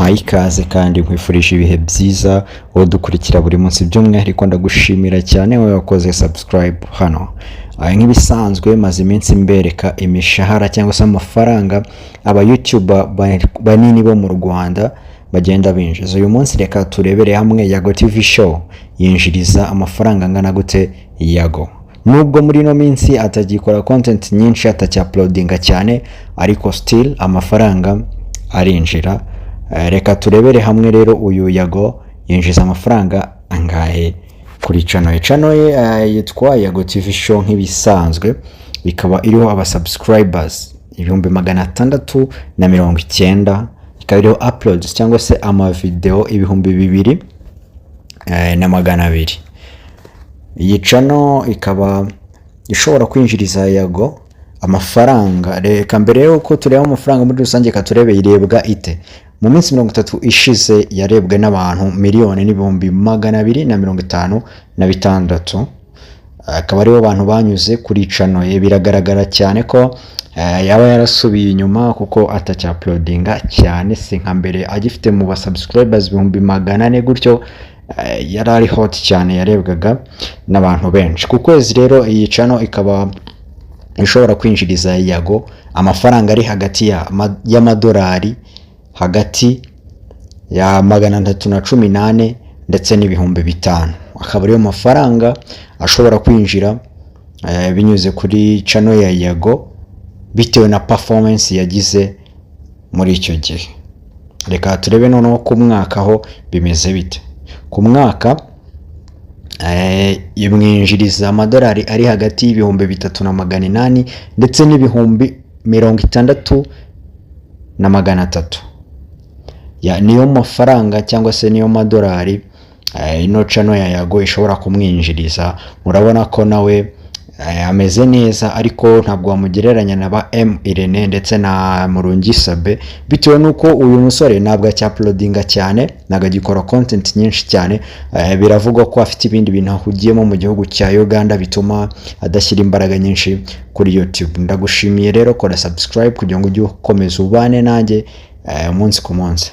nguhaye ikaze kandi nkwifurije ibihe byiza wowe dukurikira buri munsi by'umwihariko ndagushimira cyane wowe wakoze subscribe hano. Nk'ibisanzwe maze iminsi mbereka imishahara cyangwa se amafaranga aba YouTuber banini bo mu Rwanda bagenda binjiza. Uyu munsi reka turebere hamwe Yago TV show yinjiriza amafaranga angana gute Yago. Nubwo muri no minsi atagikora content nyinshi atacyaploadinga cyane ariko still amafaranga arinjira. Reka turebere hamwe rero uyu Yago yinjiza amafaranga angahe kuri channel ye yitwa Yago TV show nk'ibisanzwe, bikaba iriho aba subscribers 690, ikaba iriho uploads cyangwa se ama video 2200. Iyi channel ikaba ishobora kwinjiriza Yago amafaranga. Reka mbere yuko tureba amafaranga muri rusange katurebe irebwa ite. Mu minsi 30 ishize yarebwe n'abantu 1,256,000. Akaba aribo bantu banyuze kuri channel ye. Biragaragara cyane ko yaba yarasubiye inyuma kuko atacyaploadinga cyane, si nka mbere agifite mu ba subscribers 400 gutyo. Yarari hot cyane, yarebwaga n'abantu benshi. Ku kwezi rero iyi channel ikaba ishobora kwinjiriza Yago amafaranga ari hagati y'amadolari hagati ya 318 ndetse n'ibihumbi 5. Akaba ariyo mafaranga ashobora kwinjira binyuze kuri channel ya Yago bitewe na performance yagize muri icyo gihe. Reka turebe noneho ku mwaka ho bimeze bite. Ku mwaka yimwinjiriza amadolari ari hagati y'ibihumbi 3,800 ndetse n'ibihumbi 66,300. Niyo mafaranga cyangwa se niyo madolari ino channel ya Yago ishobora kumwinjiriza. Murabona ko nawe ameze neza, ariko ntabwo wamugereranya na ba Irene ndetse na Murungi Sabe bitewe nuko uyu musore ntabwo acyaploadinga cyane, ntabwo agikora content nyinshi cyane. Biravugwa ko afite ibindi bintu ahugiyemo mu gihugu cya Uganda bituma adashyira imbaraga nyinshi kuri YouTube. Ndagushimiye rero, kora subscribe kugira ngo ujye ukomeza ubane nanjye umunsi ku munsi.